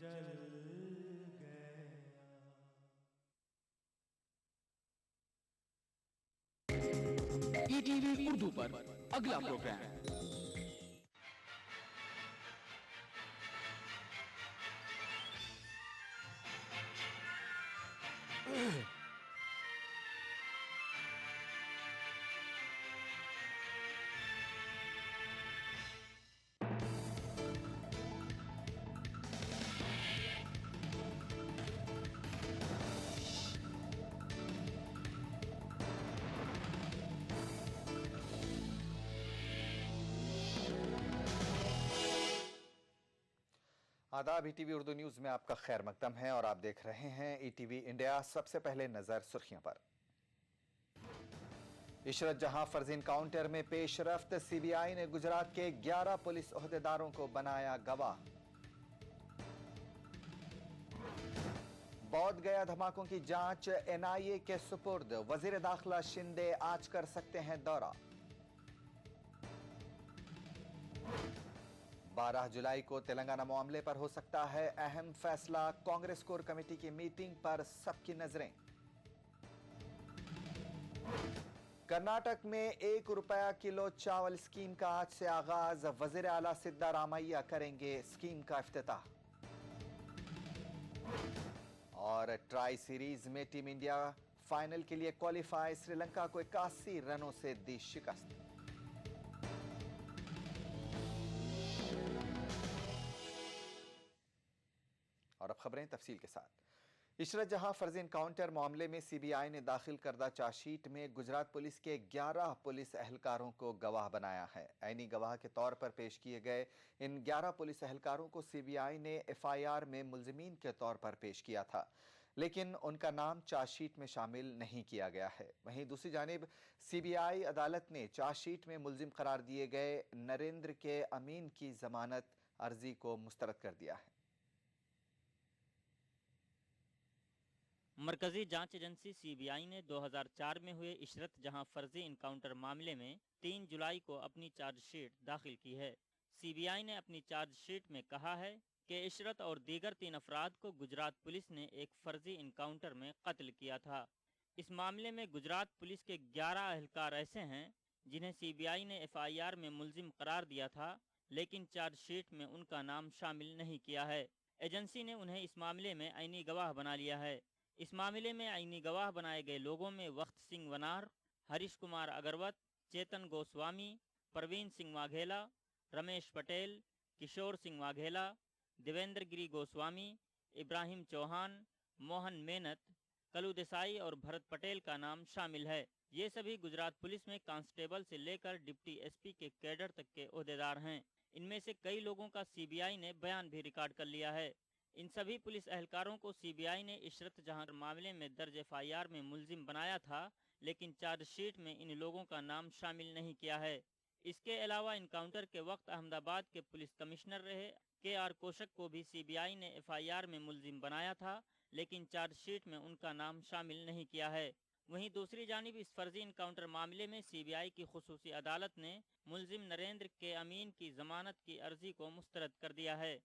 जल गया। ईटीवी उर्दू पर अगला प्रोग्राम। आदाब, ईटीवी उर्दू न्यूज में आपका खैर मकदम है और आप देख रहे हैं ईटीवी इंडिया। सबसे पहले नजर सुर्खियों पर। इशरत जहां फर्जी इनकाउंटर में पेशरफ्त, सीबीआई ने गुजरात के 11 पुलिस ओहदेदारों को बनाया गवाह। बौद्ध गया धमाकों की जांच एनआईए के सुपुर्द, वजीर दाखिला शिंदे आज कर सकते हैं दौरा। 12 जुलाई को तेलंगाना मामले पर हो सकता है अहम फैसला, कांग्रेस कोर कमेटी की मीटिंग पर सबकी नजरें। कर्नाटक में ₹1 किलो चावल स्कीम का आज से आगाज, वजीर आला सिद्धारामैया करेंगे स्कीम का इफ्तिताह। और ट्राई सीरीज में टीम इंडिया फाइनल के लिए क्वालिफाई, श्रीलंका को 81 रनों से दी शिकस्त। और अब खबरें तफसील के साथ। इशरत जहां फर्जी इनकाउंटर मामले में सीबीआई ने दाखिल करदा चार्जशीट में गुजरात पुलिस के 11 पुलिस एहलकारों को गवाह बनाया है। ऐनी गवाह के तौर पर पेश किए गए इन 11 पुलिस एहलकारों को सीबीआई ने एफआईआर में मुल्जिमीन के तौर पर पेश किया था, लेकिन उनका नाम चार्जशीट में शामिल नहीं किया गया है। वहीं दूसरी जानिब सीबीआई अदालत ने चार्जशीट में मुल्जिम करार दिए गए नरेंद्र के अमीन की जमानत अर्जी को मुस्तरद कर दिया है। मरकजी जांच एजेंसी सीबीआई ने 2004 में हुए इशरत जहां फर्जी इनकाउंटर मामले में 3 जुलाई को अपनी चार्जशीट दाखिल की है। सीबीआई ने अपनी चार्जशीट में कहा है कि इशरत और दीगर 3 अफराद को गुजरात पुलिस ने एक फर्जी इनकाउंटर में कत्ल किया था। इस मामले में गुजरात पुलिस के 11 एहलकार ऐसे हैं जिन्हें सीबीआई ने एफआईआर में मुल्जिम करार दिया था, लेकिन चार्जशीट में उनका नाम शामिल नहीं किया है। एजेंसी ने उन्हें इस मामले में आईनी गवाह बना लिया है। इस मामले में आईनी गवाह बनाए गए लोगों में वक्त सिंह वनार, हरीश कुमार अग्रवत, चेतन गोस्वामी, प्रवीण सिंह वाघेला, रमेश पटेल, किशोर सिंह वाघेला, देवेंद्र गिरी गोस्वामी, इब्राहिम चौहान, मोहन मेहनत, कलू देसाई और भरत पटेल का नाम शामिल है। ये सभी गुजरात पुलिस में कांस्टेबल से लेकर डिप्टी एसपी के कैडर तक के ओहदेदार हैं। इनमें से कई लोगों का सीबीआई ने बयान भी रिकॉर्ड कर लिया है। इन सभी पुलिस एहलकारों को सीबीआई ने इशरत जहां मामले में दर्ज एफआईआर में मुल्जिम बनाया था, लेकिन चार्जशीट में इन लोगों का नाम शामिल नहीं किया है। इसके अलावा इनकाउंटर के वक्त अहमदाबाद के पुलिस कमिश्नर रहे के.आर. कोशक को भी सीबीआई ने एफआईआर में मुल्जिम बनाया था, लेकिन चार्जशीट में उनका नाम शामिल नहीं किया है। वहीं दूसरी जानिब इस फर्जी इनकाउंटर मामले में सीबीआई की खुसूसी अदालत ने मुल्जिम नरेंद्र के अमीन की जमानत की अर्जी को मुस्तरद कर दिया है।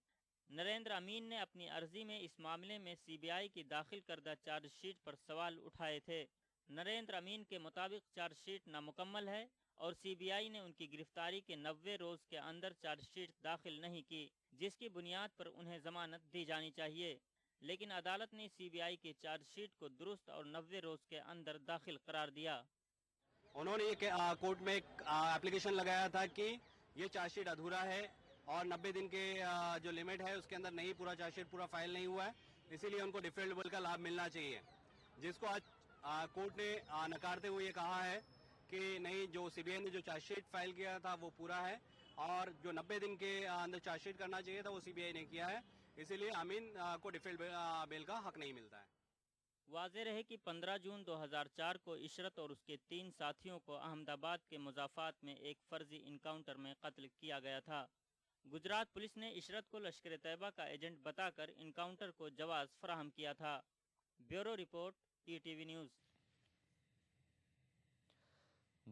नरेंद्र अमीन ने अपनी अर्जी में इस मामले में सीबीआई की दाखिल करदा चार्जशीट पर सवाल उठाए थे। नरेंद्र अमीन के मुताबिक चार्जशीट नामुकम्मल है और सीबीआई ने उनकी गिरफ्तारी के 90 रोज के अंदर चार्जशीट दाखिल नहीं की, जिसकी बुनियाद पर उन्हें जमानत दी जानी चाहिए। लेकिन अदालत ने सीबीआई की चार्जशीट को दुरुस्त और 90 रोज के अंदर दाखिल करार दिया। उन्होंने ये कोर्ट में एक एप्लीकेशन लगाया था कि ये चार्जशीट अधूरा है और 90 दिन के जो लिमिट है उसके अंदर नहीं पूरा चार्जशीट पूरा फाइल नहीं हुआ है, इसीलिए उनको डिफरेबल का लाभ मिलना चाहिए, जिसको आज कोर्ट ने नकारते हुए ये कहा है कि नहीं, जो सीबीआई ने जो चार्जशीट फाइल किया था वो पूरा है और जो 90 दिन के अंदर चार्जशीट करना चाहिए था वो सीबीआई ने किया है, इसीलिए अमीन को डिफरेबल का हक नहीं मिलता है। वाज़ेह रहे कि 15 जून 2004 को इशरत और उसके 3 साथियों को अहमदाबाद के मुज़ाफ़ात में एक फर्जी इनकाउंटर में कत्ल किया गया था। गुजरात पुलिस ने इशरत को लश्कर तैयबा का एजेंट बताकर इनकाउंटर को जवाज फराहम किया था। Bureau report, ETV news.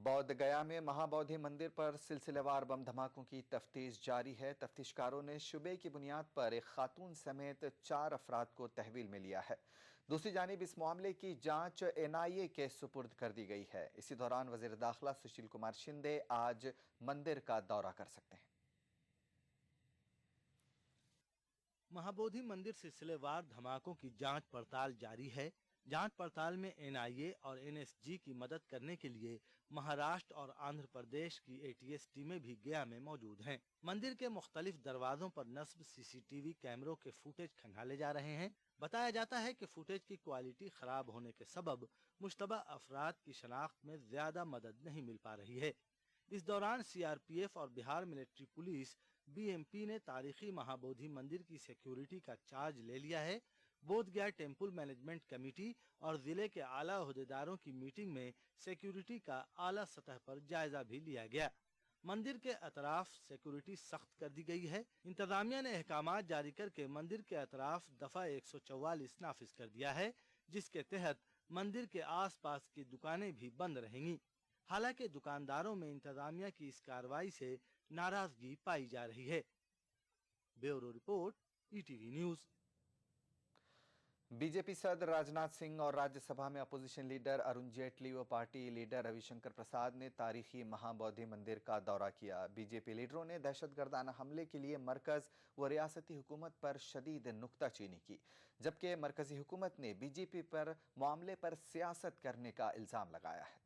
बौद्ध गया में महाबोधि मंदिर पर सिलसिलेवार बम धमाकों की तफ्तीश जारी है। तफ्तीशकारों ने शुबे की बुनियाद पर एक खातून समेत 4 अफराद को तहवील में लिया है। दूसरी जानिब इस मामले की जांच NIA के सुपुर्द कर दी गई है। इसी दौरान वजीर दाखिला सुशील कुमार शिंदे आज मंदिर का दौरा कर सकते हैं। महाबोधि मंदिर सिलसिलेवार धमाकों की जांच पड़ताल जारी है। जांच पड़ताल में NIA और NSG की मदद करने के लिए महाराष्ट्र और आंध्र प्रदेश की ATS टीमें भी गया में मौजूद हैं। मंदिर के मुख्तलिफ दरवाजों पर नस्ब CCTV कैमरों के फुटेज खंगाले जा रहे हैं। बताया जाता है कि फुटेज की क्वालिटी खराब होने के सबब मुश्तबा अफराद की शनाख्त में ज्यादा मदद नहीं मिल पा रही है। इस दौरान CRPF और बिहार मिलिट्री पुलिस BMP ने तारीखी महाबोधि मंदिर की सिक्योरिटी का चार्ज ले लिया है। बोध गया टेम्पल मैनेजमेंट कमेटी और जिले के आला अहदेदारों की मीटिंग में सिक्योरिटी का आला सतह पर जायजा भी लिया गया। मंदिर के अतराफ सिक्योरिटी सख्त कर दी गई है। इंतजामिया ने अहकामात जारी करके मंदिर के अतराफ दफा 144 नाफिज कर दिया है, जिसके तहत मंदिर के आसपास की दुकानें भी बंद रहेंगी। हालांकि दुकानदारों में इंतजामिया की इस कार्रवाई से नाराजगी पाई जा रही है। Bureau report, ETV news. BJP सदर राजनाथ सिंह और राज्यसभा में अपोजिशन लीडर अरुण जेटली व पार्टी लीडर रविशंकर प्रसाद ने तारीखी महाबोधि मंदिर का दौरा किया। बीजेपी लीडरों ने दहशतगर्दाना हमले के लिए मरकज व रियासती हुकूमत पर शदीद नुक्ताचीनी की, जबकि मरकजी हुकूमत ने बीजेपी पर मामले पर सियासत करने का इल्जाम लगाया है।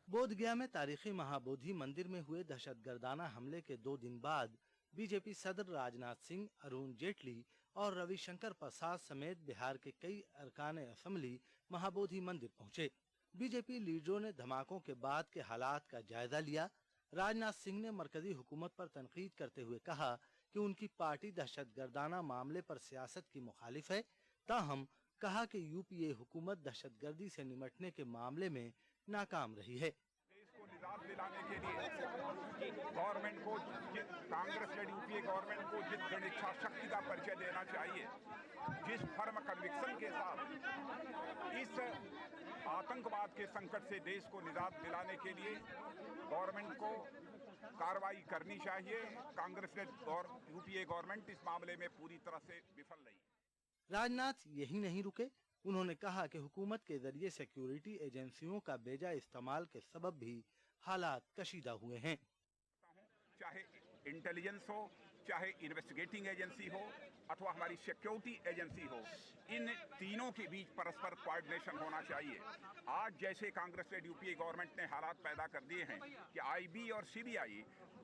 बोध गया में तारीखी महाबोधि मंदिर में हुए दहशतगर्दाना हमले के 2 दिन बाद बीजेपी सदर राजनाथ सिंह, अरुण जेटली और रविशंकर प्रसाद समेत बिहार के कई अरकान असेंबली महाबोधि मंदिर पहुंचे। बीजेपी लीडरों ने धमाकों के बाद के हालात का जायजा लिया। राजनाथ सिंह ने मरकजी हुकूमत पर तनकीद करते हुए कहा कि उनकी पार्टी दहशतगर्दाना मामले पर सियासत की मुखालिफ है। ताहम कहा कि UPA हुकूमत दहशतगर्दी से निपटने के मामले में नाकाम रही है। देश को निजात दिलाने के लिए गवर्नमेंट को, कांग्रेस लेड UPA गवर्नमेंट को जिस दृढ़ इच्छा शक्ति का परिचय देना चाहिए, जिस फर्म कन्विक्शन के साथ इस आतंकवाद के संकट से देश को निजात दिलाने के लिए गवर्नमेंट को कार्रवाई करनी चाहिए, कांग्रेस लेड UPA गवर्नमेंट इस मामले में पूरी तरह से विफल रही। राजनाथ यही नहीं रुके। उन्होंने कहा कि हुकूमत के जरिए सिक्योरिटी एजेंसियों का बेजा इस्तेमाल के सबब भी हालात कशीदा हुए हैं। चाहे इंटेलिजेंस हो, चाहे इन्वेस्टिगेटिंग एजेंसी हो अथवा हमारी सिक्योरिटी एजेंसी हो, इन तीनों के बीच परस्पर कोऑर्डिनेशन होना चाहिए। आज जैसे कांग्रेस लेड UPA गवर्नमेंट ने हालात पैदा कर दिए हैं कि IB और CBI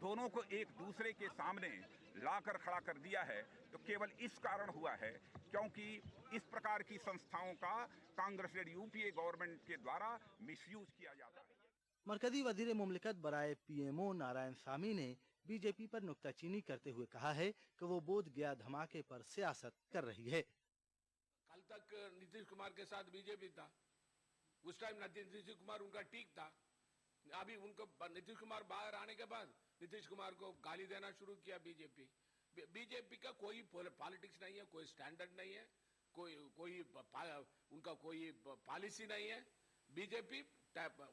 दोनों को एक दूसरे के सामने लाकर खड़ा कर दिया है, तो केवल इस कारण हुआ है क्योंकि इस प्रकार की संस्थाओं का कांग्रेस लेड UPA गवर्नमेंट के द्वारा मिसयूज किया जाता है। मरकजी वजीर मुमलिकत बराए PMO नारायण सामी ने बीजेपी पर नुक्ताचीनी करते हुए कहा है कि वो बोध गया धमाके पर सियासत कर रही है। कल तक नीतीश कुमार के साथ बीजेपी था, उस टाइम नीतीश कुमार उनका ठीक था। अभी उनको नीतीश कुमार बाहर आने के बाद नीतीश कुमार को गाली देना शुरू किया बीजेपी का कोई पॉलिटिक्स नहीं है, कोई स्टैंडर्ड नहीं है, उनका कोई पॉलिसी नहीं है। बीजेपी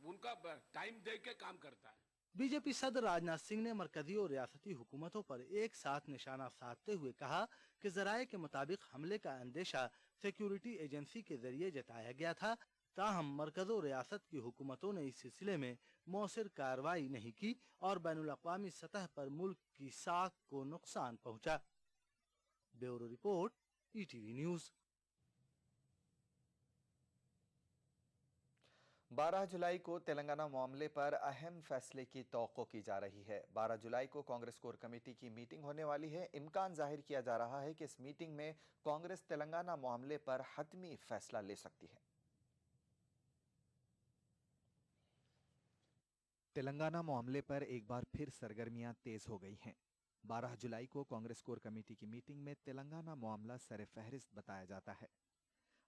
उनका टाइम देख के काम करता है। बीजेपी सदर राजनाथ सिंह ने मरकजी और रियासती हुकूमतों पर एक साथ निशाना साधते हुए कहा कि जराये के मुताबिक हमले का अंदेशा सिक्योरिटी एजेंसी के जरिए जताया गया था। ताहम मरकज और रियासत की हुकूमतों ने इस सिलसिले में मौसर कार्रवाई नहीं की और बैनुल अक़वामी सतह पर मुल्क की साख को नुकसान पहुंचा। Bureau report, ETV news. 12 जुलाई को तेलंगाना मामले पर अहम फैसले की तौक़्क़ो की जा रही है। 12 जुलाई को कांग्रेस कोर कमेटी की मीटिंग होने वाली है। इम्कान जाहिर किया जा रहा है कि इस मीटिंग में कांग्रेस तेलंगाना मामले पर हतमी फैसला ले सकती है। तेलंगाना मामले पर एक बार फिर सरगर्मियां तेज हो गई हैं। 12 जुलाई को कांग्रेस कोर कमेटी की मीटिंग में तेलंगाना मामला सर फहरिस्त बताया जाता है।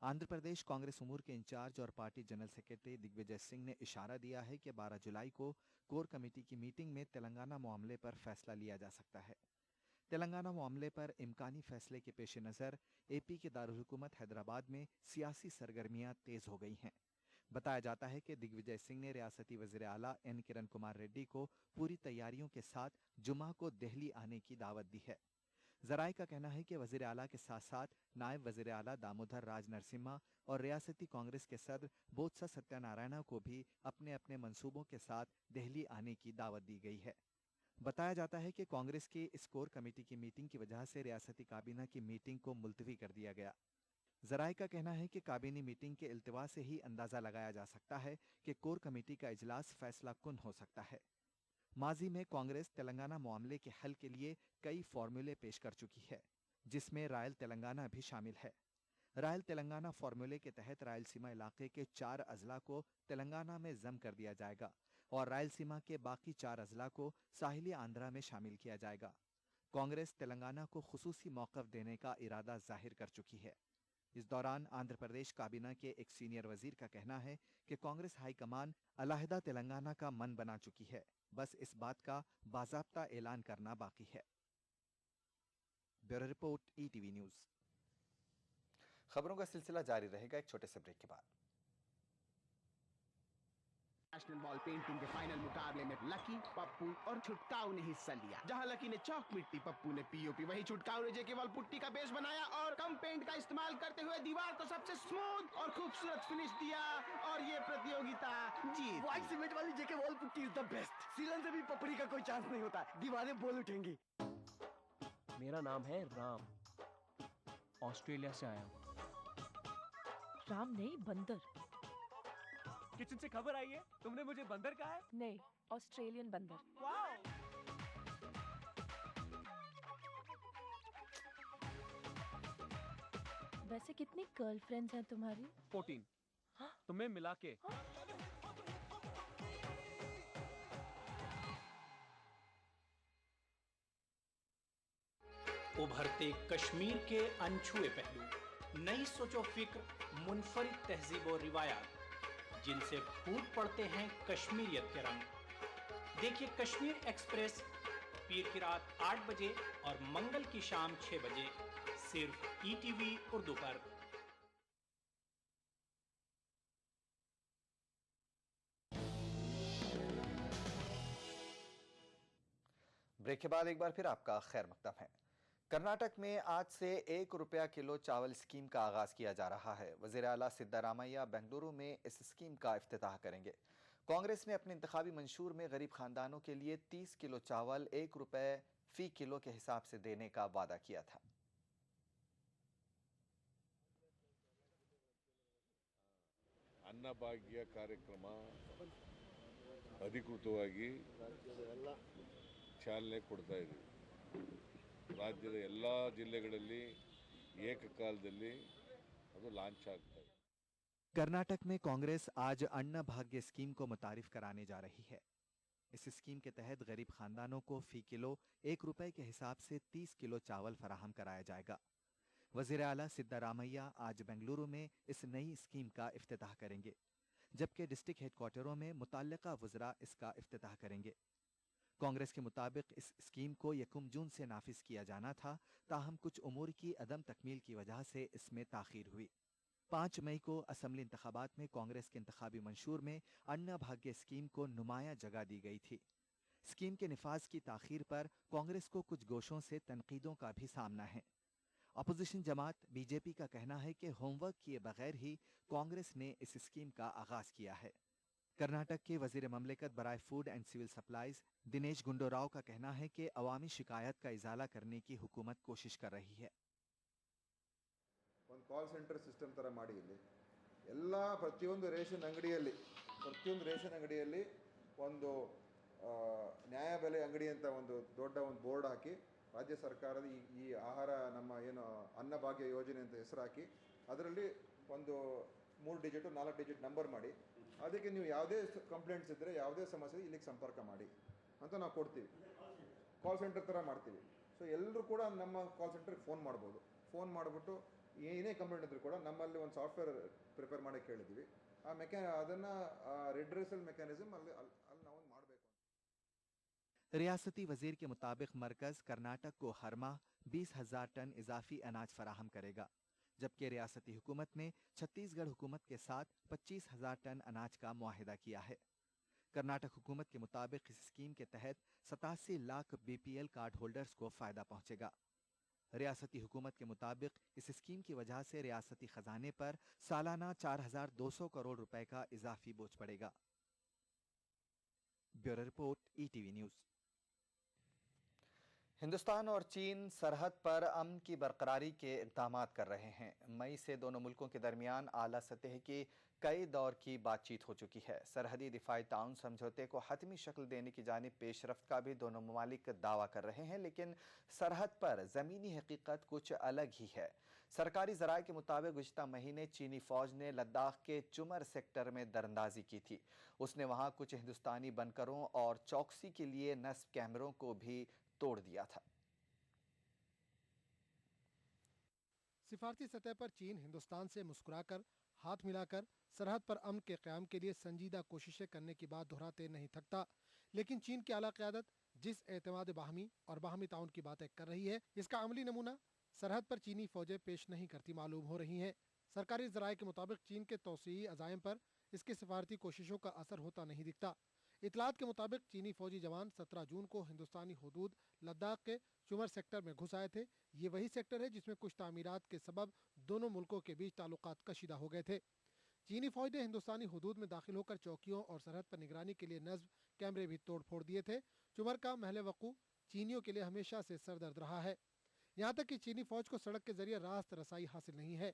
आंध्र प्रदेश कांग्रेस उमूर के इंचार्ज और party general secretary Digvijaya Singh ने इशारा दिया है कि 12 जुलाई को कोर कमेटी की मीटिंग में तेलंगाना मामले पर फैसला लिया जा सकता है। तेलंगाना मामले पर इम्कानी फैसले के पेश नज़र AP के दारुल हुकूमत हैदराबाद में सियासी सरगर्मियां तेज हो गई हैं। बताया जाता है कि दिग्विजय सिंह ने रियासती वजीर आला एन किरण कुमार रेड्डी को पूरी तैयारियों के साथ जुमा को दिल्ली आने की दावत दी है। जराये का कहना है कि वजीर आला के साथ साथ नायब वजीर आला दामोदर राज नरसिम्हा और रियासती कांग्रेस के सदर बोत्सा सत्यानारायणा को भी अपने अपने मंसूबों के साथ दिल्ली आने की दावत दी गई है। बताया जाता है कि कांग्रेस की इस कोर कमेटी की मीटिंग की वजह से रियासती काबीना की मीटिंग को मुलतवी कर दिया गया। जराये का कहना है कि काबीनी मीटिंग के इल्तिवा से ही अंदाजा लगाया जा सकता है कि कोर कमेटी का इजलास फैसला कुन हो सकता है। माजी में कांग्रेस तेलंगाना मामले के हल के लिए कई फॉर्मूले पेश कर चुकी है, जिसमें रायल तेलंगाना भी शामिल है। रायल तेलंगाना फॉर्मूले के तहत रायलसीमा इलाके के 4 अजला को तेलंगाना में जम कर दिया जाएगा और रायलसीमा के बाकी 4 अजला को साहिली आंध्रा में शामिल किया जाएगा। कांग्रेस तेलंगाना को खुसूसी मौक़िफ़ देने का इरादा जाहिर कर चुकी है। इस दौरान आंध्र प्रदेश काबीना के एक सीनियर वजीर का कहना है कि कांग्रेस हाईकमान अलहदा तेलंगाना का मन बना चुकी है, बस इस बात का बाज़ाब्ता ऐलान करना बाकी है। Bureau report, ETV news. खबरों का सिलसिला जारी रहेगा एक छोटे से ब्रेक के बाद। नेशनल बॉल पेंटिंग के फाइनल मुकाबले में लकी, पप्पू और छुटकाऊ ने हिस्सा लिया। जहां लकी ने चौक मिट्टी, पप्पू ने पीओपी, वहीं छुटकाऊ ने जेके वॉल पुट्टी का बेस बनाया और कम पेंट का इस्तेमाल करते हुए दीवार को सबसे स्मूथ और खूबसूरत फिनिश दिया और ये प्रतियोगिता जीत। व्हाइट सीमेंट वाली JK wall putty is the best. सीलन से भी पपड़ी का कोई चांस नहीं होता, दीवारें बोल उठेंगी। मेरा नाम है राम, ऑस्ट्रेलिया से आया हूँ। राम नहीं, बंदर। किचन से खबर आई है, तुमने मुझे बंदर कहा है? नहीं, ऑस्ट्रेलियन बंदर। वाओ! वैसे कितनी गर्लफ्रेंड्स हैं तुम्हारी? 14। तुम्हें मिला के। उभरते कश्मीर के अनछुए पहलू, नई सोचो फिक्र, मुनफरिद तहजीब और रिवायात जिनसे फूट पड़ते हैं कश्मीरियत के रंग। देखिए कश्मीर एक्सप्रेस पीर की रात 8 बजे और मंगल की शाम 6 बजे सिर्फ ईटीवी उर्दू पर। ब्रेक के बाद एक बार फिर आपका खैर मकदम है। कर्नाटक में आज से 1 रुपया किलो चावल स्कीम का आगाज किया जा रहा है। वज़ीर आला सिद्धारामैया बेंगलुरु में इस स्कीम का इफ्तिताह करेंगे। कांग्रेस ने अपने इंतखाबी मंशूर में गरीब खानदानों के लिए 30 किलो चावल 1 रुपए फी किलो के हिसाब से देने का वादा किया था। ಅನ್ನಭಾಗ್ಯ ಕಾರ್ಯಕ್ರಮ ಅಧಿಕೃತವಾಗಿ ಚಾಲನೆ ಕೊಡ್ತಾ ಇದ್ದೀವಿ। ರಾಜ್ಯದ ಎಲ್ಲ ಜಿಲ್ಲೆಗಳಲ್ಲಿ ಏಕಕಾಲದಲ್ಲಿ ಅದು ಲಾಂಚ್ ಆಗ್ತಾ ಇದೆ। कर्नाटक में कांग्रेस आज अन्न भाग्य स्कीम को मुतारिफ कराने जा रही है। इस स्कीम के तहत गरीब खानदानों को फी किलो 1 रुपए के हिसाब से 30 किलो चावल फराहम कराया जाएगा। वज़ीर आला सिद्धारामैया आज बेंगलुरु में इस नई स्कीम का इफ्तिताह करेंगे, जबकि डिस्ट्रिक्ट हेडक्वार्टरों में मुतल्लिका वज़रा इसका इफ्तिताह करेंगे। कांग्रेस के मुताबिक इस स्कीम को 1 जून से नाफिज किया जाना था, ताहम कुछ उमूर की अदम तकमील की वजह से इसमें ताखीर हुई। 5 मई को असम्बली इंतखाबात में कांग्रेस के इंतखाबी मंशूर में अन्न भाग्य स्कीम को नुमाया जगह दी गई थी। स्कीम के निफाज की ताखीर पर कांग्रेस को कुछ गोशों से तनकीदों का भी सामना है। अपोजिशन जमात बीजेपी का कहना है कि होमवर्क किए बगैर ही कांग्रेस ने इस स्कीम का आगाज किया है। कर्नाटक के वजीर ममलिकत बराए food and civil supplies Dinesh Gundurao का कहना है कि अवामी शिकायत का इजाला करने की हुकूमत कोशिश कर रही है। ಒಂದು ಕಾಲ್ ಸೆಂಟರ್ ಸಿಸ್ಟಮ್ ಥರ ಮಾಡಿ ಇಲ್ಲಿ ಎಲ್ಲ ಪ್ರತಿಯೊಂದು ರೇಷನ್ ಅಂಗಡಿಯಲ್ಲಿ ಒಂದು ನ್ಯಾಯಬೆಲೆ ಅಂಗಡಿ ಅಂತ ಒಂದು ದೊಡ್ಡ ಒಂದು ಬೋರ್ಡ್ ಹಾಕಿ ರಾಜ್ಯ ಸರ್ಕಾರದ ಈ ಆಹಾರ ನಮ್ಮ ಏನು ಅನ್ನಭಾಗ್ಯ ಯೋಜನೆ ಅಂತ ಹೆಸರು ಹಾಕಿ ಅದರಲ್ಲಿ ಒಂದು 3 ಡಿಜಿಟ್ 4 ಡಿಜಿಟ್ ನಂಬರ್ ಮಾಡಿ ಅದಕ್ಕೆ ನೀವು ಯಾವುದೇ ಕಂಪ್ಲೇಂಟ್ಸ್ ಇದ್ದರೆ ಯಾವುದೇ ಸಮಸ್ಯೆ ಇಲ್ಲಿಗೆ ಸಂಪರ್ಕ ಮಾಡಿ ಅಂತ ನಾವು ಕೊಡ್ತೀವಿ। ಕಾಲ್ ಸೆಂಟರ್ ಥರ ಮಾಡ್ತೀವಿ। ಸೊ ಎಲ್ಲರೂ ಕೂಡ ನಮ್ಮ ಕಾಲ್ ಸೆಂಟರ್ಗೆ ಫೋನ್ ಮಾಡ್ಬೋದು। ಫೋನ್ ಮಾಡಿಬಿಟ್ಟು ಏನೇ ಕಂಪ್ಲೇಂಟ್ ಇದ್ರೂ ಕೂಡ ನಮ್ಮಲ್ಲಿ ಒಂದು ಸಾಫ್ಟ್ವೇರ್ ಪ್ರಿಪೇರ್ ಮಾಡೋಕ್ಕೆ ಹೇಳಿದ್ದೀವಿ। ಅದನ್ನು ರಿಡ್ರೆಸಲ್ ಮೆಕ್ಯಾನಿಸಮ್ ಅಲ್ಲಿ ನಾವು ಮಾಡಬೇಕು। रियासती वजीर के मुताबिक मरकज कर्नाटक को हर माह 20,000 टन इजाफी अनाज फराहम करेगा, जबकि रियासती हुकूमत ने छत्तीसगढ़ हुकूमत के साथ 25,000 टन अनाज का मुआहिदा किया है। कर्नाटक हुकूमत के मुताबिक इस स्कीम के तहत 87 लाख बीपीएल कार्ड होल्डर्स को फायदा पहुंचेगा। रियासती हुकूमत के मुताबिक इस स्कीम की वजह से रियासती खजाने पर सालाना 4,200 करोड़ रुपए का इजाफी बोझ पड़ेगा। Bureau report, ETV news. Hindustan और चीन सरहद पर अमन की बरकरारी के इक़दाम कर रहे हैं। मई से दोनों मुल्कों के दरमियान आला सतह की कई दौर की बातचीत हो चुकी है। सरहदी दिफाई ताउन समझौते को हतमी शक्ल देने की जानिब पेशरफ्त का भी दोनों ममालिक दावा कर रहे हैं, लेकिन सरहद पर ज़मीनी हकीकत कुछ अलग ही है। सरकारी ज़राए के मुताबिक गुज़िश्ता महीने चीनी फ़ौज ने लद्दाख के चुमर सेक्टर में दरअंदाजी की थी। उसने वहाँ कुछ हिंदुस्तानी बनकरों और चौकसी के लिए नस्ब कैमरों को भी तोड़ दिया था। सिफारती सतह पर चीन हिंदुस्तान से मुस्कुराकर, हाथ मिलाकर सरहद पर अमन के क़याम के लिए संजीदा कोशिशें करने की बात दोहराते नहीं थकता। लेकिन चीन की आला क़यादत जिस एतमाद बाहमी और बाहमी ताउन की बातें कर रही है, इसका अमली नमूना सरहद पर चीनी फौजें पेश नहीं करती मालूम हो रही हैं। सरकारी ज़राए के मुताबिक चीन के तौसीई अज़ाइम पर इसकी सिफारती कोशिशों का असर होता नहीं दिखता। इतलात के मुताबिक चीनी फौजी जवान 17 जून को हिंदुस्तानी हुदूद लद्दाख के चुमर सेक्टर में घुस आए थे। ये वही सेक्टर है जिसमें कुछ तामीरात के सबब दोनों मुल्कों के बीच ताल्लुकात कशीदा हो गए थे। चीनी फौज ने हिंदुस्तानी हुदूद में दाखिल होकर चौकियों और सरहद पर निगरानी के लिए नस्ब कैमरे भी तोड़ फोड़ दिए थे। चुमर का महल वक़ू चीनियों के लिए हमेशा से सरदर्द रहा है। यहाँ तक कि चीनी फौज को सड़क के जरिए रास्त रसाई हासिल नहीं है।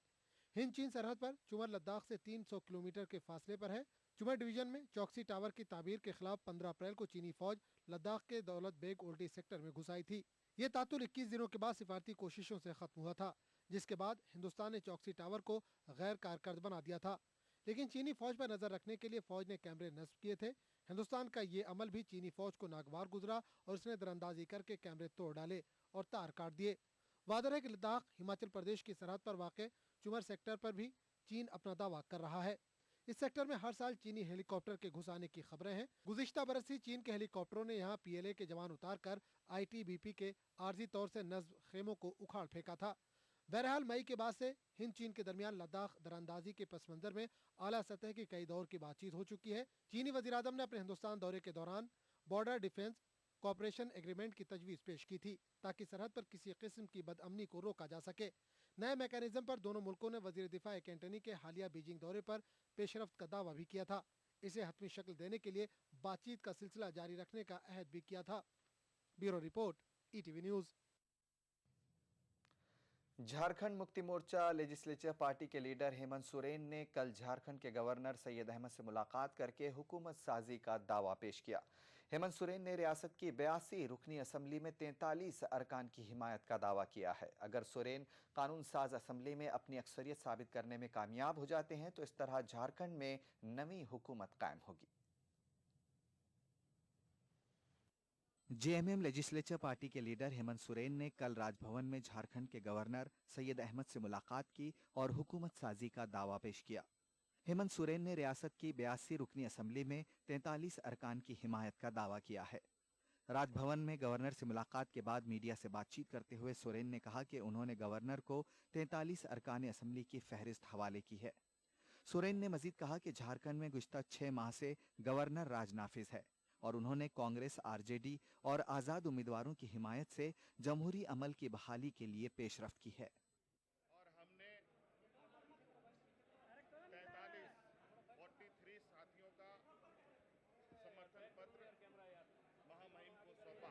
हिंद चीन सरहद पर चुमर लद्दाख से 300 किलोमीटर के फासले पर है। चुमर डिवीजन में चौकसी टावर की ताबीर के खिलाफ 15 अप्रैल को चीनी फौज लद्दाख के दौलत बेग ओल्डी सेक्टर में घुस आई थी। ये तातुल 21 दिनों के बाद सिफारती कोशिशों से खत्म हुआ था, जिसके बाद हिंदुस्तान ने चौकसी टावर को गैर कारकर्द बना दिया था। लेकिन चीनी फौज पर नजर रखने के लिए फौज ने कैमरे नस्ब किए थे। हिंदुस्तान का ये अमल भी चीनी फौज को नागवार गुजरा और उसने दरअंदाजी करके कैमरे तोड़ डाले और तार काट दिए। वादर है कि लद्दाख हिमाचल प्रदेश की सरहद पर वाक़ चुमर सेक्टर पर भी चीन अपना दावा कर रहा है। इस सेक्टर में हर साल चीनी हेलीकॉप्टर के घुस आने की खबरें हैं। गुज़िश्ता बरस ही चीन के हेलीकॉप्टरों ने यहाँ पीएलए के जवान उतारकर आईटीबीपी के आर्जी तौर से नस्ब खेमों को उखाड़ फेंका था। बहरहाल मई के बाद से हिंद चीन के दरमियान लद्दाख दरअंदाजी के पस मंजर में आला सतह की कई दौर की बातचीत हो चुकी है। चीनी वज़ीर-ए-आज़म ने अपने हिंदुस्तान दौरे के दौरान बॉर्डर डिफेंस कॉपरेशन एग्रीमेंट की तजवीज़ पेश की थी, ताकि सरहद पर किसी किस्म की बदअमनी को रोका जा सके। नए मैकेनिज्म पर दोनों मुल्कों ने वज़ीर दिफा एंटनी के हालिया बीजिंग दौरे पर पेशरफ्त का दावा भी किया था। इसे हतमी शक्ल देने के लिए बातचीत का सिलसिला जारी रखने का अहद भी किया था। Bureau report, ETV news. Jharkhand Mukti Morcha legislature party के लीडर हेमंत सोरेन ने कल झारखंड के गवर्नर सैयद अहमद से मुलाकात करके हुकूमत साजी का दावा पेश किया। हेमंत सोरेन ने रियासत की 82 रुकनी असम्बली में 43 अरकान की हिमायत का दावा किया है। अगर सोरेन कानून साज असम्बली में अपनी अक्सरियत साबित करने में कामयाब हो जाते हैं तो इस तरह झारखंड में नवी हुकूमत कायम होगी। जेएमएम लेजिस्लेचर पार्टी के लीडर हेमंत सोरेन ने कल राजभवन में झारखंड के गवर्नर सैयद अहमद से मुलाकात की और हुकूमत साजी का दावा पेश किया। हेमंत सोरेन ने रियासत की 82 रुकनी असम्बली में 43 अरकान की हिमायत का दावा किया है। राजभवन में गवर्नर से मुलाकात के बाद मीडिया से बातचीत करते हुए सोरेन ने कहा कि उन्होंने गवर्नर को 43 अरकान असम्बली की फहरिस्त हवाले की है। सोरेन ने मजीद कहा कि झारखंड में गुज़िश्ता 6 माह से गवर्नर राज नाफिज है और उन्होंने कांग्रेस, आरजेडी और आज़ाद उम्मीदवारों की हिमायत से जमहूरी अमल की बहाली के लिए पेशरफ्त की है। और हमने 43 साथियों का समर्थन पत्र महामहिम को सौंपा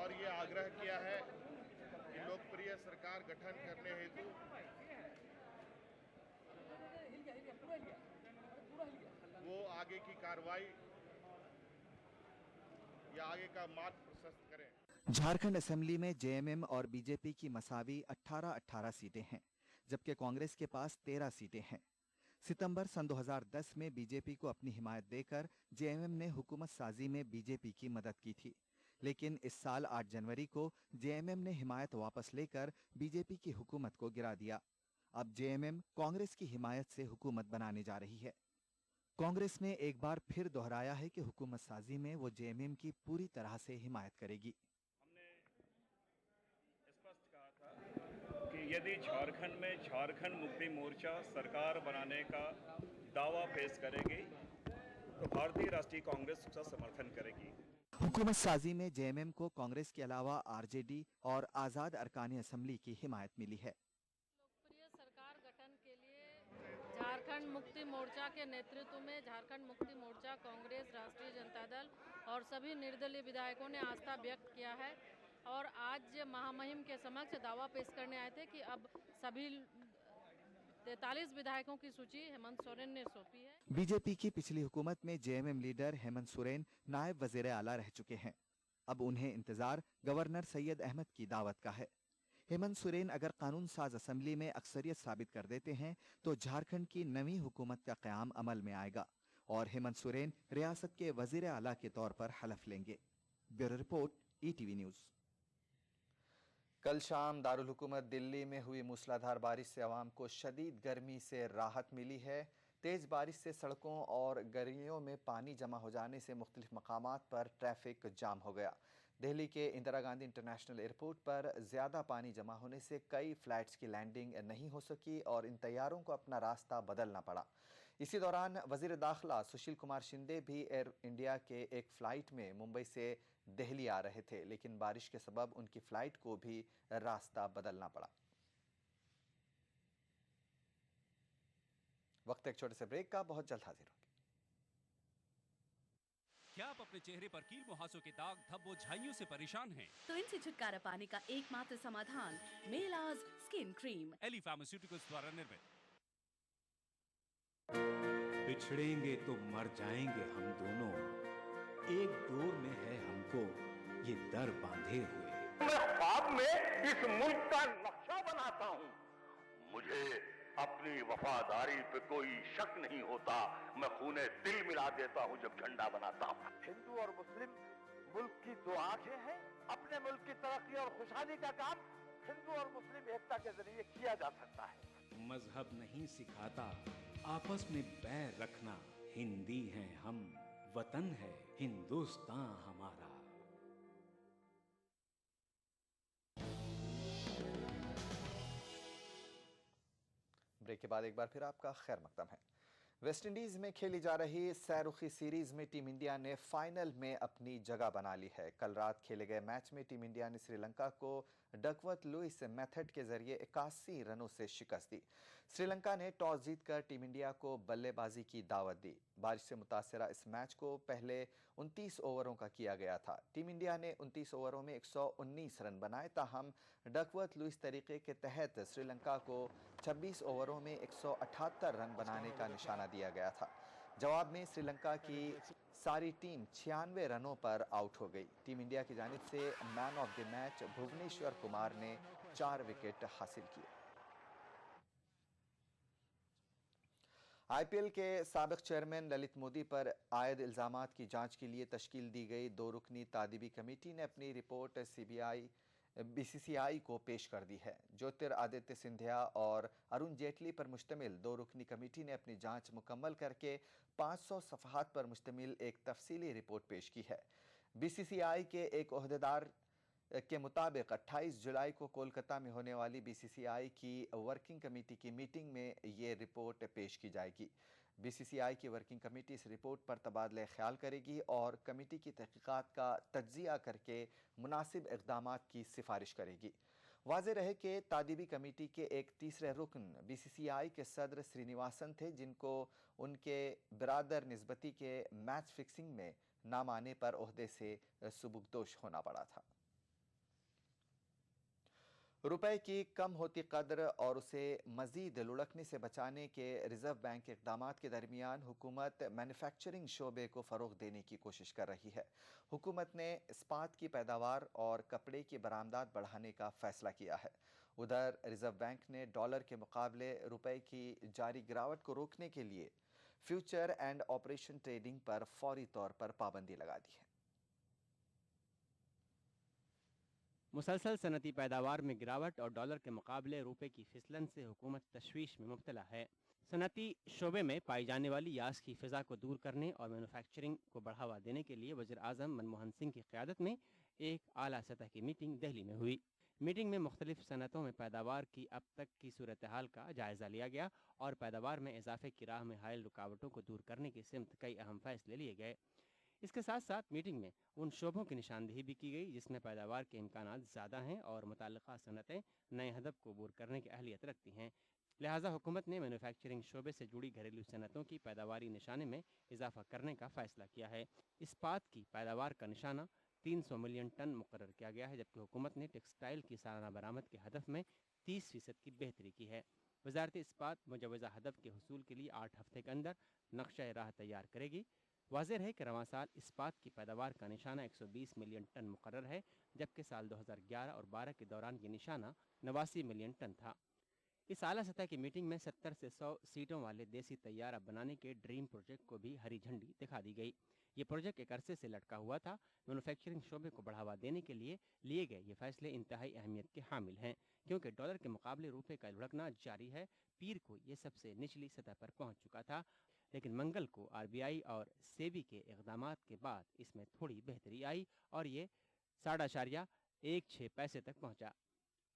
और ये आग्रह किया है कि लोकप्रिय सरकार गठन करने हेतु वो आगे की कार्रवाई या आगे का मार्ग प्रशस्त करें। झारखंड असेंबली में जेएमएम और बीजेपी की मसावी 18-18 सीटें हैं, जबकि कांग्रेस के पास 13 सीटें हैं। सितंबर सन 2010 में बीजेपी को अपनी हिमायत देकर जेएमएम ने हुकूमत साजी में बीजेपी की मदद की थी, लेकिन इस साल 8 जनवरी को जेएमएम ने हिमायत वापस लेकर बीजेपी की हुकूमत को गिरा दिया। अब जेएमएम कांग्रेस की हिमायत से हुकूमत बनाने जा रही है। कांग्रेस ने एक बार फिर दोहराया है कि हुकूमत साजी में वो जेएमएम की पूरी तरह से हिमायत करेगी। हमने स्पष्ट कहा था कि यदि झारखंड में झारखंड मुक्ति मोर्चा सरकार बनाने का दावा पेश करेगी तो भारतीय राष्ट्रीय कांग्रेस उसका समर्थन करेगी। हुकूमत साजी में जेएमएम को कांग्रेस के अलावा आरजेडी और आज़ाद अरकान असम्बली की हिमायत मिली है। सरकार गठन के लिए झारखंड मुक्ति मोर्चा के नेतृत्व में झारखंड मुक्ति मोर्चा, कांग्रेस, राष्ट्रीय जनता दल और सभी निर्दलीय विधायकों ने आस्था व्यक्त किया है और आज महामहिम के समक्ष दावा पेश करने आए थे कि अब सभी 43 विधायकों की सूची हेमंत सोरेन ने सौंपी है। बीजेपी की पिछली हुकूमत में जेएमएम लीडर हेमंत सोरेन नायब वजीर आला रह चुके हैं। अब उन्हें इंतजार गवर्नर सैयद अहमद की दावत का है। हेमंत सोरेन अगर कानून साज असम्बली में अक्सरियत साबित कर देते हैं तो झारखंड की नवी हुकूमत का क़याम अमल में आएगा और हेमंत सोरेन रियासत के वजीर आला के तौर पर हलफ लेंगे। Bureau report, ETV news. कल शाम दारुल हुकूमत दिल्ली में हुई मूसलाधार बारिश से अवाम को शदीद गर्मी से राहत मिली है। तेज़ बारिश से सड़कों और गलियों में पानी जमा हो जाने से मुख्तलिफ मकामात पर ट्रैफिक जाम हो गया। दिल्ली के इंदिरा गांधी इंटरनेशनल एयरपोर्ट पर ज़्यादा पानी जमा होने से कई फ़्लाइट्स की लैंडिंग नहीं हो सकी और इन तैयारों को अपना रास्ता बदलना पड़ा। इसी दौरान वज़ीर दाखिला सुशील कुमार शिंदे भी एयर इंडिया के एक फ़्लाइट में मुंबई से दिल्ली आ रहे थे, लेकिन बारिश के सबब उनकी फ़्लाइट को भी रास्ता बदलना पड़ा। वक्त एक छोटे से ब्रेक का, बहुत जल्द हाजिर होंगे। क्या आप अपने चेहरे पर कील मुहासों के दाग, धब्बों, झाइयों से परेशान हैं? तो इनसे छुटकारा पाने का एकमात्र समाधान Melaj skin cream, Eli pharmaceuticals द्वारा निर्मित। बिछड़ेंगे तो मर जाएंगे हम दोनों, एक डोर में है हमको ये दर बांधे हुए। मैं ख्वाब में इस मुल्क का नक्शा बनाता हूँ, मुझे अपनी वफादारी पे कोई शक नहीं होता। मैं खूने दिल मिला देता हूँ जब झंडा बनाता हूँ। हिंदू और मुस्लिम मुल्क की दो आंखें हैं। अपने मुल्क की तरक्की और खुशहाली का काम हिंदू और मुस्लिम एकता के जरिए किया जा सकता है। मजहब नहीं सिखाता आपस में बैर रखना। हिंदी हैं हम, वतन है हिंदुस्तान हमारा। ब्रेक के बाद एक बार फिर आपका खैर मकदम है। वेस्टइंडीज में खेली जा रही सैरुखी सीरीज में टीम इंडिया ने फाइनल में अपनी जगह बना ली है। कल रात खेले गए मैच में टीम इंडिया ने श्रीलंका को डकवर्थ लुइस मेथड के जरिए 81 रनों से शिकस्त दी। श्रीलंका ने टॉस जीतकर टीम इंडिया को बल्लेबाजी की दावत दी। बारिश से मुतासरा इस मैच को पहले 29 ओवरों का किया गया था। टीम इंडिया ने 29 ओवरों में 119 रन बनाए। ताहम डकवर्थ लुइस तरीके के तहत श्रीलंका को 26 ओवरों में 178 रन बनाने का निशाना दिया गया था। जवाब में श्रीलंका की सारी टीम 96 रनों पर आउट हो गई। टीम इंडिया की जानिब से man of the match Bhuvneshwar Kumar ने 4 विकेट हासिल किए। आईपीएल के साबिक चेयरमैन ललित मोदी पर आयद इल्जामात की जांच के लिए तश्कील दी गई 2 रुकनी तादीबी कमेटी ने अपनी रिपोर्ट बीसीसीआई को पेश कर दी है। ज्योतिरादित्य सिंधिया और अरुण जेटली पर मुश्तमिल 2 रुकनी कमेटी ने अपनी जांच मुकम्मल करके 500 सफ़हात पर मुश्तमिल एक तफसीली रिपोर्ट पेश की है। बीसीसीआई के एक ओहदेदार के मुताबिक 28 जुलाई को कोलकाता में होने वाली बीसीसीआई की वर्किंग कमेटी की मीटिंग में ये रिपोर्ट पेश की जाएगी। बीसीसीआई की वर्किंग कमेटी इस रिपोर्ट पर तबादला ख्याल करेगी और कमेटी की तहकीकात का तज्जिया करके मुनासिब इक़दामात की सिफारिश करेगी। वाज़ेह रहे कि तादीबी कमेटी के एक तीसरे रुकन बीसीसीआई के सदर श्रीनिवासन थे, जिनको उनके बिरादर निस्बती के मैच फिक्सिंग में नाम आने पर ओहदे से सुबुकदोश होना पड़ा था। रुपए की कम होती कद्र और उसे मजीद लुढ़कने से बचाने के रिजर्व बैंक के इक़दामात के दरमियान हुकूमत मैन्युफैक्चरिंग शोबे को फ़रोग़ देने की कोशिश कर रही है। हुकूमत ने इस्पात की पैदावार और कपड़े की बरामदात बढ़ाने का फ़ैसला किया है। उधर रिजर्व बैंक ने डॉलर के मुकाबले रुपए की जारी गिरावट को रोकने के लिए फ्यूचर एंड ऑपरेशन ट्रेडिंग पर फौरी तौर पर पाबंदी लगा दी है। मुसलसल सनती पैदावार में गिरावट और डॉलर के मुकाबले रुपए की फिसलन से हुकूमत तशवीश में मुब्तला है। सनती शोबे में पाई जाने वाली यास की फ़िज़ा को दूर करने और मैन्युफैक्चरिंग को बढ़ावा देने के लिए वज़ीर आज़म मनमोहन सिंह की क़यादत में एक आला सतह की मीटिंग दिल्ली में हुई। मीटिंग में मुख्तलिफ सनतों में पैदावार की अब तक की सूरत हाल का जायज़ा लिया गया और पैदावार में इजाफे की राह में हायल रुकावटों को दूर करने की सिमत कई अहम फैसले लिए गए। इसके साथ साथ मीटिंग में उन शोबों की निशानदेही भी की गई जिसमें पैदावार के इम्कानात ज़्यादा हैं और मुताल्लिक़ा सनतें नए हदफ को अबूर करने की अहलियत रखती हैं। लिहाजा हुकूमत ने मैन्युफैक्चरिंग शोबे से जुड़ी घरेलू सनतों की पैदावारी निशाने में इजाफा करने का फ़ैसला किया है। इस्पात की पैदावार का निशाना 300 मिलियन टन मुकर्रर किया गया है, जबकि हुकूमत ने टेक्सटाइल की सालाना बरामद के हदफ में 30% की बेहतरी की है। वजारत इस्पात मुजवज़ा हदफ के हुसूल के लिए 8 हफ्ते के अंदर नक्शा राह तैयार करेगी। वाज़ेह है कि रवां साल इस्पात की पैदावार का निशाना 120 मिलियन टन मुकर्रर है, जबकि साल 2011 और 12 के दौरान ये निशाना 89 मिलियन टन था। इस आला सतह की मीटिंग में 70 से 100 सीटों वाले देसी तैयारा बनाने के ड्रीम प्रोजेक्ट को भी हरी झंडी दिखा दी गई। ये प्रोजेक्ट एक अरसे से लटका हुआ था। मैन्युफैक्चरिंग शोबे को बढ़ावा देने के लिए लिए गए ये फैसले इंतहाई अहमियत के हामिल हैं, क्योंकि डॉलर के मुकाबले रुपए का लुढ़कना जारी है। पीर को ये सबसे निचली सतह पर पहुंच चुका था, लेकिन मंगल को आरबीआई और सेबी के इक़दामात के बाद इसमें थोड़ी बेहतरी आई और ये 0.16 तक पहुंचा।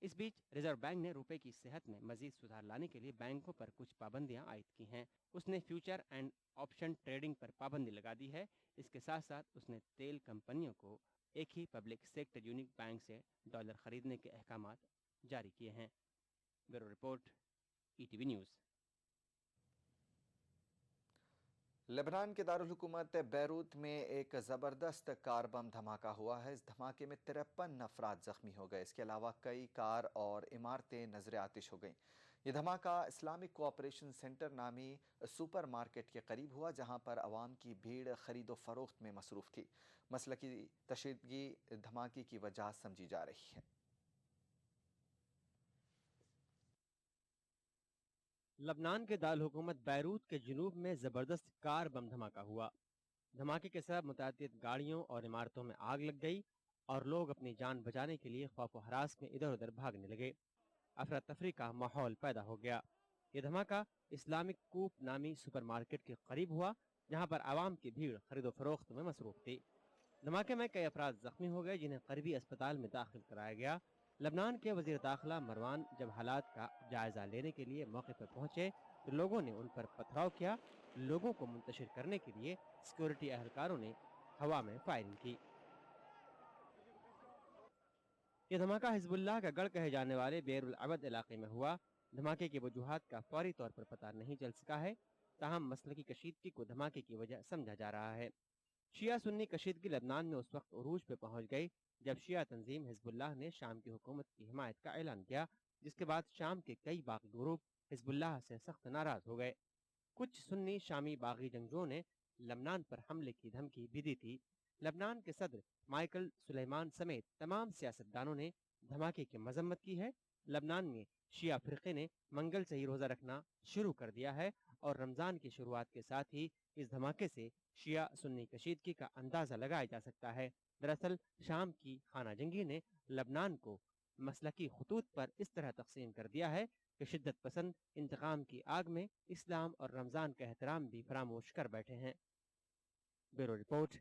इस बीच रिजर्व बैंक ने रुपए की सेहत में मजीद सुधार लाने के लिए बैंकों पर कुछ पाबंदियां आयद की हैं। उसने फ्यूचर एंड ऑप्शन ट्रेडिंग पर पाबंदी लगा दी है। इसके साथ साथ उसने तेल कंपनियों को एक ही पब्लिक सेक्टर यूनिट बैंक से डॉलर खरीदने के अहकामात जारी किए हैं। Bureau report, ETV news. Lebanon के दारुल हुकूमत बैरूत में एक ज़बरदस्त कार बम धमाका हुआ है। इस धमाके में 53 अफराद जख्मी हो गए। इसके अलावा कई कार और इमारतें नजर आतिश हो गईं। ये धमाका इस्लामिक कोऑपरेशन सेंटर नामी सुपर मार्केट के करीब हुआ, जहां पर अवाम की भीड़ खरीदो फरोख्त में मसरूफ़ थी। मसलकी तशद्दुदी धमाके की वजह समझी जा रही है। लबनान के दारुल हुकूमत बैरूत के जुनूब में ज़बरदस्त कार बम धमाका हुआ। धमाके के सबब मुतअद्दिद गाड़ियों और इमारतों में आग लग गई और लोग अपनी जान बचाने के लिए खौफ व हरास में इधर उधर भागने लगे। अफरा तफरी का माहौल पैदा हो गया। ये धमाका इस्लामिक कूप नामी सुपरमार्केट के करीब हुआ, जहां पर आवाम की भीड़ खरीदो फरोख्त में मसरूफ थी। धमाके में कई अफराद जख्मी हो गए, जिन्हें करीबी अस्पताल में दाखिल कराया गया। लबनान के वजीर दाखिला मरवान जब हालात का जायजा लेने के लिए मौके पर पहुंचे तो लोगों ने उन पर पथराव किया। लोगों को मुंतशिर करने के लिए सिक्योरिटी एहलकारों ने हवा में फायरिंग की। यह धमाका हिजबुल्लाह का गढ़ कहे जाने वाले बेरुल अवद इलाके में हुआ। धमाके की वजूहात का फौरी तौर पर पता नहीं चल सका है, ताहम मसलकी कशीदगी को धमाके की वजह समझा जा रहा है। शिया सुन्नी कशीदगी लबनान में उस वक्त उरूज पे पहुंच गई जब शिया तंजीम हिजबुल्लाह ने शाम की हुकूमत की हिमायत का ऐलान किया, जिसके बाद शाम के कई बागी ग्रुप हिजबुल्लाह से सख्त नाराज हो गए। कुछ सुन्नी शामी बागी जंगजुओं ने लबनान पर हमले की धमकी भी दी थी। लबनान के सदर माइकल सुलेमान समेत तमाम सियासतदानों ने धमाके की मजम्मत की है। लबनान में शिया फिरके ने मंगल से ही रोजा रखना शुरू कर दिया है और रमजान की शुरुआत के साथ ही इस धमाके से शिया सुन्नी कशीदगी का अंदाजा लगाया जा सकता है। दरअसल शाम की खाना जंगी ने लबनान को मसलकी खतूत पर इस तरह तकसीम कर दिया है कि शिद्दत पसंद इंतकाम की आग में इस्लाम और रमजान का एहतराम भी फरामोश कर बैठे हैं। Bureau report,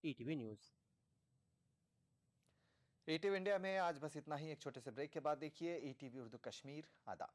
ETV news. ETV India में आज बस इतना ही। एक छोटे से ब्रेक के बाद देखिए ईटीवी उर्दू कश्मीर। आदाब।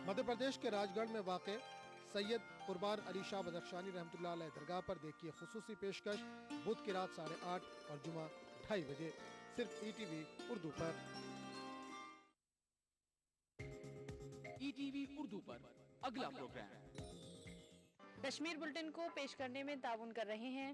मध्य प्रदेश के राजगढ़ में वाक़ सैयद कुर्बान अली शाह बदख्शानी रहमतुल्लाह अलैह दरगाह पर देखिए खुसूसी पेशकश बुध की रात 8:30 और जुमा 2:30 बजे सिर्फ ईटीवी उर्दू पर। ईटीवी उर्दू पर अगला प्रोग्राम कश्मीर बुलेटिन को पेश करने में ताउन कर रहे हैं